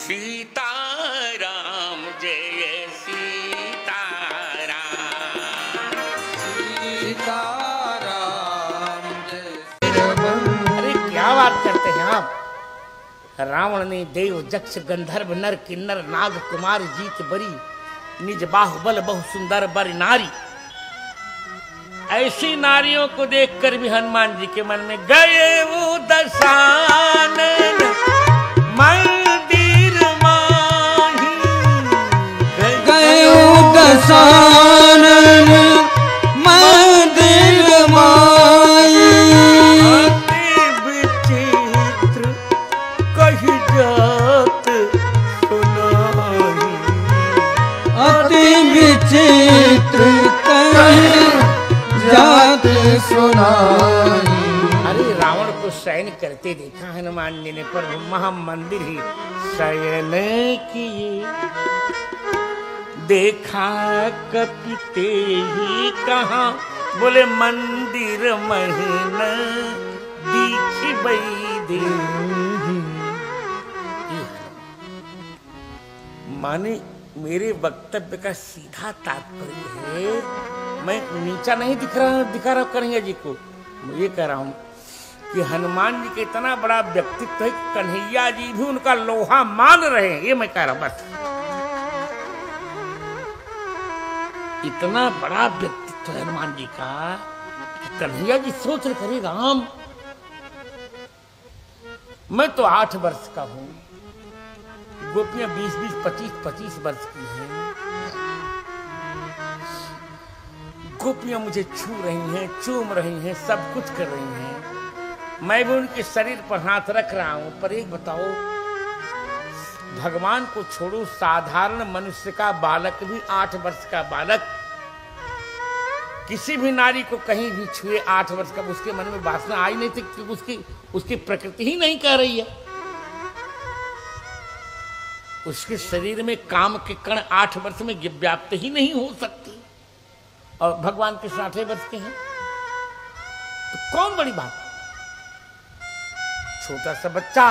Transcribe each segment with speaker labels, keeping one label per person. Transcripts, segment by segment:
Speaker 1: सीताराम जय सीताराम,
Speaker 2: सीताराम जय।
Speaker 3: अरे क्या बात करते हैं आप। रावण ने देव जक्ष गंधर्व नर किन्नर नाग कुमार जीत बरी, निज बाहुबल बहु सुंदर बर नारी। ऐसी नारियों को देखकर भी हनुमान जी के मन में गए वो दशानन मंदिर माही,
Speaker 2: गए दशानन मंदिर माई।
Speaker 3: अति विचित्र कही जात सुनाई,
Speaker 2: अति विचित्र कही जात सुनाई।
Speaker 3: अरे रावण को शयन करते देखा हनुमान जी ने, पर महामंदिर ही शयन किए। देखा कपिते ही कहा, बोले मंदिर महन दीखी बैदे। माने मेरे वक्तव्य का सीधा तात्पर्य है, मैं नीचा नहीं दिखा रहा कन्हैया जी को। मैं ये कह रहा हूं कि हनुमान जी का इतना बड़ा व्यक्तित्व है कि कन्हैया जी भी उनका लोहा मान रहे हैं। ये मैं कह रहा हूं बस। इतना बड़ा व्यक्तित्व है हनुमान जी का कि कन्हैया जी सोच रहे करे राम, मैं तो 8 वर्ष का हूं, गोपियां 20-20, 25-25 वर्ष की हैं। गोपियां मुझे छू रही हैं, चूम रही हैं, सब कुछ कर रही हैं। मैं भी उनके शरीर पर हाथ रख रहा हूं। पर एक बताओ, भगवान को छोड़ो, साधारण मनुष्य का बालक भी 8 वर्ष का बालक किसी भी नारी को कहीं भी छुए 8 वर्ष का, उसके मन में वासना आई नहीं थी, क्योंकि उसकी प्रकृति ही नहीं कह रही है। उसके शरीर में काम के कण 8 वर्ष में व्याप्त ही नहीं हो सकती, और भगवान कृष्ण 8 वर्ष के हैं, तो कौन बड़ी बात। छोटा सा बच्चा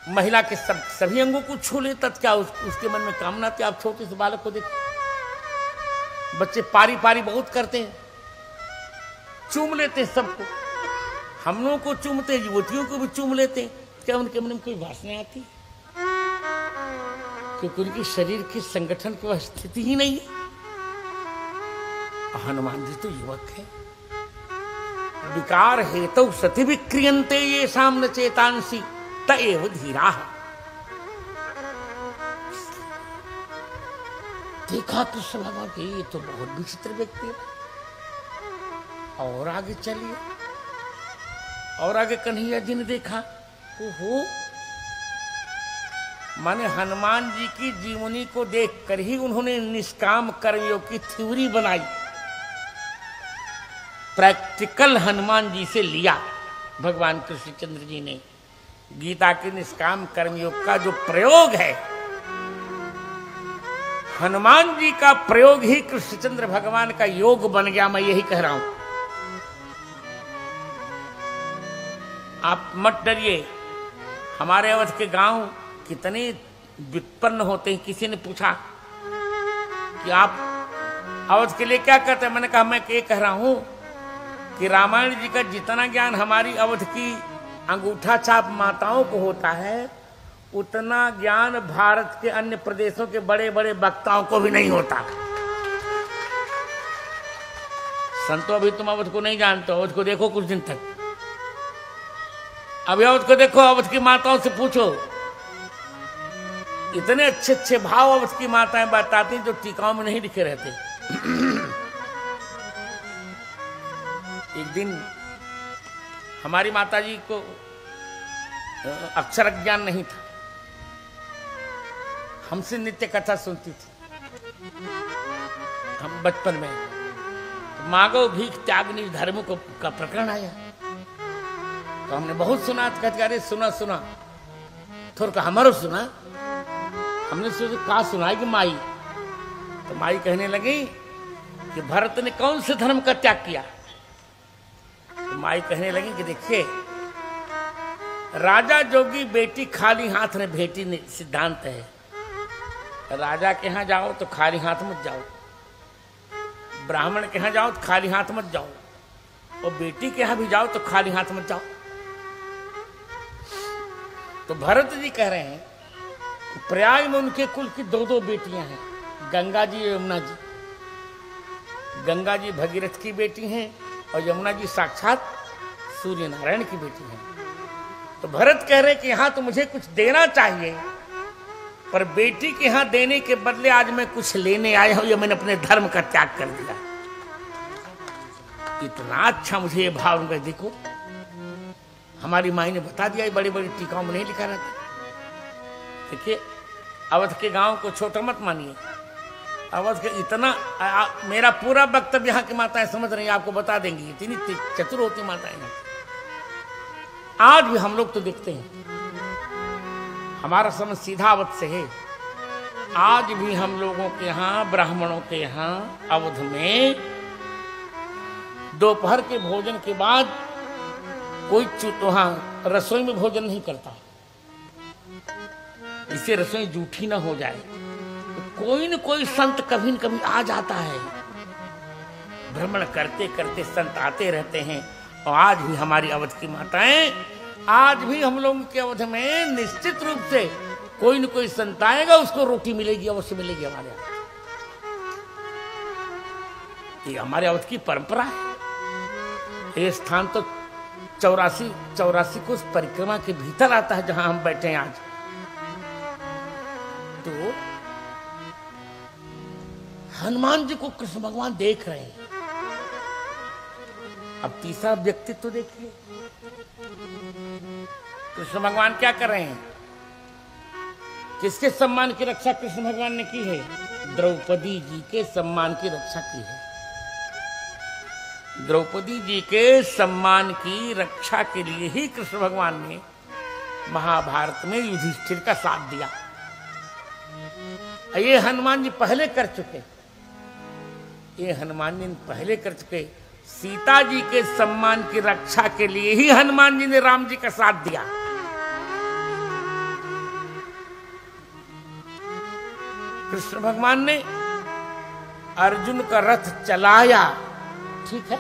Speaker 3: महिला के सभी अंगों को छू ले, तब क्या उसके मन में कामना थी। आप छोटे से बालक को देखो, बच्चे पारी पारी बहुत करते हैं, चूम लेते हैं सबको। हम लोगों को चूमते हैं, युवतियों को भी चूम लेते हैं। क्या उनके मन में कोई वासना आती? क्योंकि उनके शरीर के संगठन की वह स्थिति ही नहीं है। हनुमान जी तो युवक है। विकार हेतु सति विक्रियन्ते ये सामने चेतांसी तएव धीरा। देखा कृष्ण भगवान की, ये तो बहुत विचित्र व्यक्ति है। और आगे चलिए, और आगे कन्हैया जी ने देखा, ओहो, माने हनुमान जी की जीवनी को देखकर ही उन्होंने निष्काम कर्मयोग की थ्योरी बनाई, प्रैक्टिकल हनुमान जी से लिया। भगवान कृष्णचंद्र जी ने गीता के निष्काम कर्मयोग का जो प्रयोग है, हनुमान जी का प्रयोग ही कृष्णचंद्र भगवान का योग बन गया। मैं यही कह रहा हूं। आप मत डरिए, हमारे अवध के गांव कितने व्युत्पन्न होते हैं। किसी ने पूछा कि आप अवध के लिए क्या करते हैं, मैंने कहा मैं ये कह रहा हूं कि रामायण जी का जितना ज्ञान हमारी अवध की अंगूठा छाप माताओं को होता है, उतना ज्ञान भारत के अन्य प्रदेशों के बड़े बड़े वक्ताओं को भी नहीं होता। संतो, अभी तुम अवध को नहीं जानते, अवध को देखो कुछ दिन तक। अभी अवध को देखो, अवध की माताओं से पूछो, इतने अच्छे अच्छे भाव अवध की माताएं बताती जो टीकाओं में नहीं लिखे रहते। एक दिन हमारी माताजी को अक्षर ज्ञान नहीं था, हमसे नित्य कथा सुनती थी। हम बचपन में तो मांगो भीख त्याग निज धर्म को का प्रकरण आया, तो हमने बहुत सुना। कहते अरे सुना सुना, थोड़ा का हमारो सुना। हमने सोचा कहा सुनाएगी माई, तो माई कहने लगी कि भरत ने कौन से धर्म का त्याग किया। तो माई कहने लगी कि देखिए, राजा जोगी बेटी खाली हाथ ने भेटी सिद्धांत है। राजा के यहाँ जाओ तो खाली हाथ मत जाओ, ब्राह्मण के यहाँ जाओ तो खाली हाथ मत जाओ, और बेटी के यहाँ भी जाओ तो खाली हाथ मत जाओ। तो भरत जी कह रहे हैं प्रयाग में उनके कुल की दो दो बेटियां हैं, गंगा जी और यमुना जी। गंगा जी भगीरथ की बेटी हैं और यमुना जी साक्षात सूर्य नारायण की बेटी हैं। तो भरत कह रहे कि यहाँ तो मुझे कुछ देना चाहिए, पर बेटी के यहाँ देने के बदले आज मैं कुछ लेने आया हूं, ये मैंने अपने धर्म का त्याग कर दिया। इतना अच्छा मुझे ये भाव उनका, देखो हमारी माई ने बता दिया, बड़ी बड़ी टीकाओं में नहीं लिखा रहता। देखिए अवध के गांव को छोटा मत मानिए, अवध के इतना मेरा पूरा वक्तव्य यहाँ की माताएं समझ रही हैं, आपको बता देंगी, इतनी चतुर होती माताएं हैं। आज भी हम लोग तो देखते हैं, हमारा समझ सीधा अवध से है। आज भी हम लोगों के यहाँ, ब्राह्मणों के यहाँ अवध में दोपहर के भोजन के बाद कोई वहाँ रसोई में भोजन नहीं करता, इससे रसोई जूठी ना हो जाए। तो कोई न कोई संत कभी न कभी आ जाता है, भ्रमण करते करते संत आते रहते हैं। और आज भी हमारी अवध की माताएं, आज भी हम लोगों के अवध में निश्चित रूप से कोई न कोई संत आएगा, उसको रोटी मिलेगी, अवश्य मिलेगी हमारे यहाँ। ये हमारे अवध की परंपरा है। ये स्थान तो 84 कोस परिक्रमा के भीतर आता है जहां हम बैठे हैं आज। तो हनुमान जी को कृष्ण भगवान देख रहे हैं। अब तीसरा व्यक्तित्व तो देखिए, कृष्ण भगवान क्या कर रहे हैं, किसके सम्मान की रक्षा कृष्ण भगवान ने की है? द्रौपदी जी के सम्मान की रक्षा की है। द्रौपदी जी के सम्मान की रक्षा के लिए ही कृष्ण भगवान ने महाभारत में युधिष्ठिर का साथ दिया। ये हनुमान जी पहले कर चुके, ये हनुमान जी पहले कर चुके। सीता जी के सम्मान की रक्षा के लिए ही हनुमान जी ने राम जी का साथ दिया। कृष्ण भगवान ने अर्जुन का रथ चलाया, ठीक है,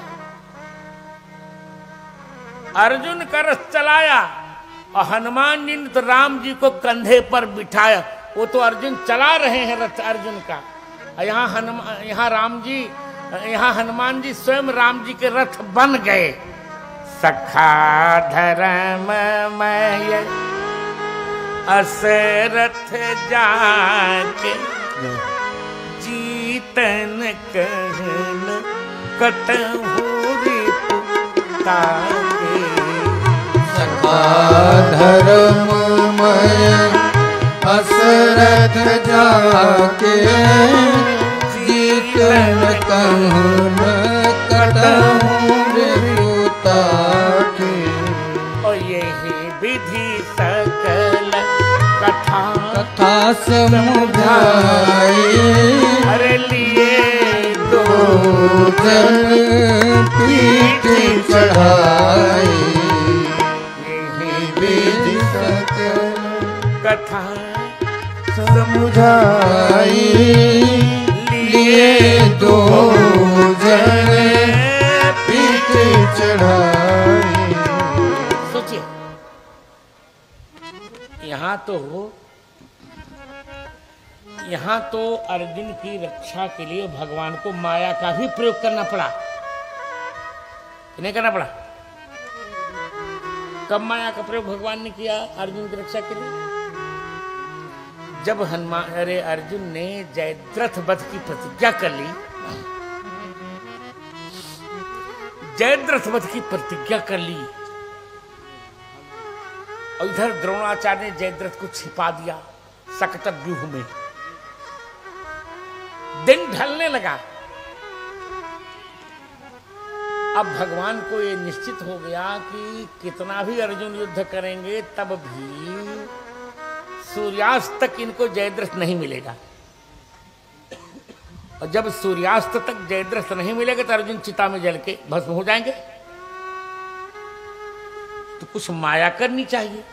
Speaker 3: अर्जुन का रथ चलाया, और हनुमान जी ने तो राम जी को कंधे पर बिठाया। वो तो अर्जुन चला रहे हैं रथ अर्जुन का, यहाँ हनुमान जी स्वयं राम जी के रथ बन गए। सखा धर्ममय असरथ जाके जीतन कहन कटहु रिपुताके।
Speaker 2: सखा धर्ममय असरथ जाके जीतन कहन कटहु रिपुताके।
Speaker 3: और यही विधि सकल कथा
Speaker 2: समुझाई,
Speaker 3: अरे लिए दो
Speaker 2: जन पीठ चढ़ाई।
Speaker 3: यही
Speaker 2: विधि सकल
Speaker 3: कथा
Speaker 2: समुझाई, लिए दो जन पीठ चढ़ाई।
Speaker 3: सोचिए, यहाँ तो अर्जुन की रक्षा के लिए भगवान को माया का भी प्रयोग करना पड़ा, नहीं करना पड़ा? कब माया का प्रयोग भगवान ने किया अर्जुन की रक्षा के लिए? जब अर्जुन ने जयद्रथ वध की प्रतिज्ञा कर ली, जयद्रथ वध की प्रतिज्ञा कर ली, और इधर द्रोणाचार्य ने जयद्रथ को छिपा दिया सकट व्यूह में। दिन ढलने लगा, अब भगवान को ये निश्चित हो गया कि कितना भी अर्जुन युद्ध करेंगे तब भी सूर्यास्त तक इनको जयद्रथ नहीं मिलेगा। और जब सूर्यास्त तक जयद्रथ नहीं मिलेगा तो अर्जुन चिता में जल के भस्म हो जाएंगे। तो कुछ माया करनी चाहिए।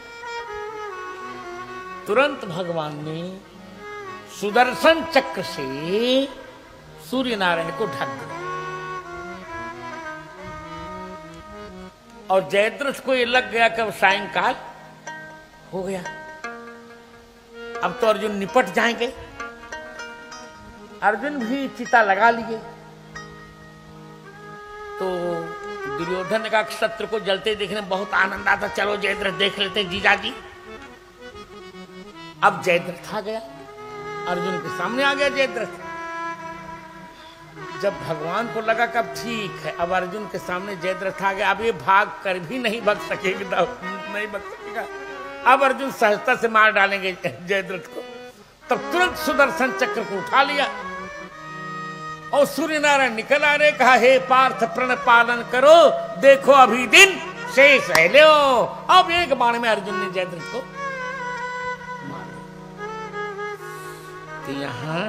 Speaker 3: तुरंत भगवान ने सुदर्शन चक्र से सूर्य नारायण को ढक दिया और जयद्रथ को ये लग गया कि अब सायंकाल हो गया, अब तो अर्जुन निपट जाएंगे। अर्जुन भी चिता लगा लिए। तो दुर्योधन ने कहा शत्रु को जलते देखने में बहुत आनंद आता, चलो जयद्रथ देख लेते जीजा जी। अब जयद्रथ आ गया, अर्जुन के सामने आ गया जयद्रथ। जब भगवान को लगा कि अब ठीक है, अब अर्जुन के सामने जयद्रथ आ गया, अब ये भाग कर भी नहीं बच सकेगा, नहीं बच सकेगा। अब अर्जुन सहजता से मार डालेंगे जयद्रथ को। तब तुरंत सुदर्शन चक्र को उठा लिया और सूर्य नारायण निकल आ रहे, कहा हे पार्थ प्रण पालन करो, देखो अभी दिन शेष है लो। अब एक बाण में अर्जुन ने जयद्रथ को मार दिया। तो यहां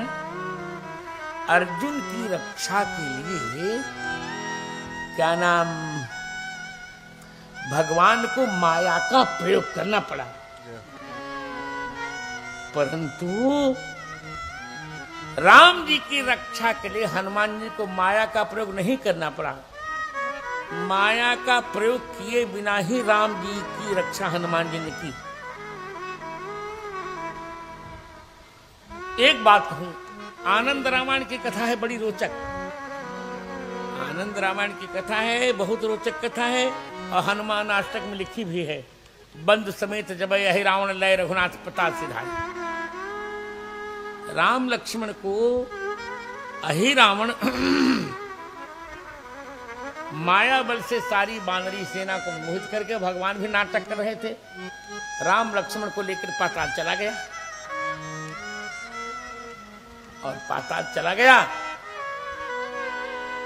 Speaker 3: अर्जुन की रक्षा के लिए क्या नाम, भगवान को माया का प्रयोग करना पड़ा, परंतु राम जी की रक्षा के लिए हनुमान जी को माया का प्रयोग नहीं करना पड़ा। माया का प्रयोग किए बिना ही राम जी की रक्षा हनुमान जी ने की। एक बात कहूं, आनंद रामायण की कथा है बड़ी रोचक। आनंद रामायण की कथा है, बहुत रोचक कथा है और हनुमान अष्टक में लिखी भी है। बंधु समेत जब यही रावण लय रघुनाथ प्रताप सिधारी। राम लक्ष्मण को अहि रावण माया बल से सारी बानरी सेना को मोहित करके, भगवान भी नाटक कर रहे थे, राम लक्ष्मण को लेकर पाताल चला गया और पाताल चला गया।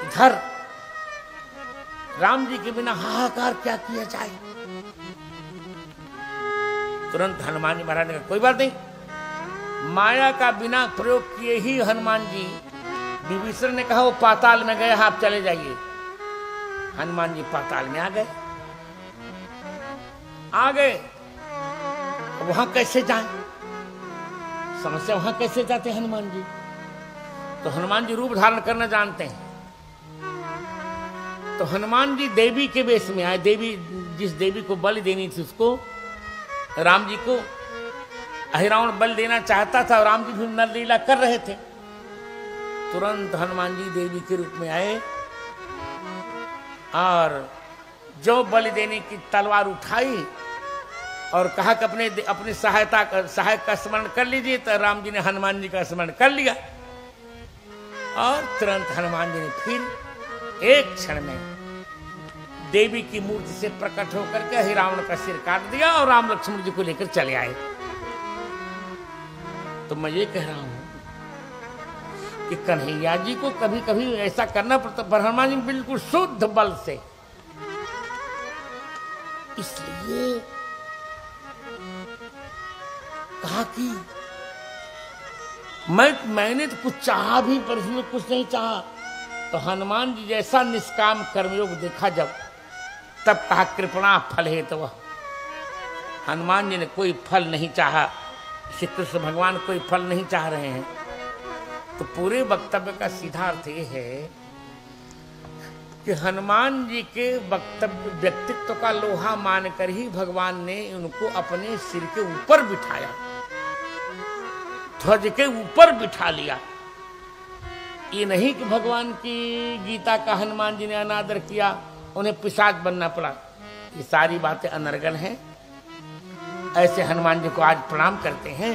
Speaker 3: इधर राम जी के बिना हाहाकार क्या किया जाए। तुरंत हनुमान जी महाराज ने कहा कोई बात नहीं, माया का बिना प्रयोग किए ही हनुमान जी, विभीषण ने कहा वो पाताल में गए, आप चले जाइए। हनुमान जी पाताल में आ गए। वहां कैसे जाएं? समस्या, वहां कैसे जाते हनुमान जी? तो हनुमान जी रूप धारण करना जानते हैं। तो हनुमान जी देवी के वेश में आए। देवी, जिस देवी को बलि देनी थी उसको, राम जी को अहिरावण बल देना चाहता था और राम जी भी नर लीला कर रहे थे। तुरंत हनुमान जी देवी के रूप में आए और जो बलि देने की तलवार उठाई और कहा कि अपने सहायक का स्मरण कर लीजिए। तो राम जी ने हनुमान जी का स्मरण कर लिया और तुरंत हनुमान जी ने फिर एक क्षण में देवी की मूर्ति से प्रकट होकर के हिरावण का सिर काट दिया और राम लक्ष्मण जी को लेकर चले आए। तो मैं ये कह रहा हूं कि कन्हैया जी को कभी कभी ऐसा करना पड़ता, पर हनुमान जी बिल्कुल शुद्ध बल से। इसलिए कहा कि मैंने तो कुछ चाहा भी, पर इसमें कुछ नहीं चाहा। तो हनुमान जी जैसा निष्काम कर्मयोग देखा जब, तब कहा कृपणा फल है। तो वह हनुमान जी ने कोई फल नहीं चाहा। श्री कृष्ण भगवान कोई फल नहीं चाह रहे हैं। तो पूरे वक्तव्य का सीधा अर्थ यह है कि हनुमान जी के वक्तव्य व्यक्तित्व का लोहा मानकर ही भगवान ने उनको अपने सिर के ऊपर बिठाया, ध्वज के ऊपर बिठा लिया। ये नहीं कि भगवान की गीता का हनुमान जी ने अनादर किया, उन्हें पिशाच बनना पड़ा। ये सारी बातें अनर्गल हैं। ऐसे हनुमान जी को आज प्रणाम करते हैं।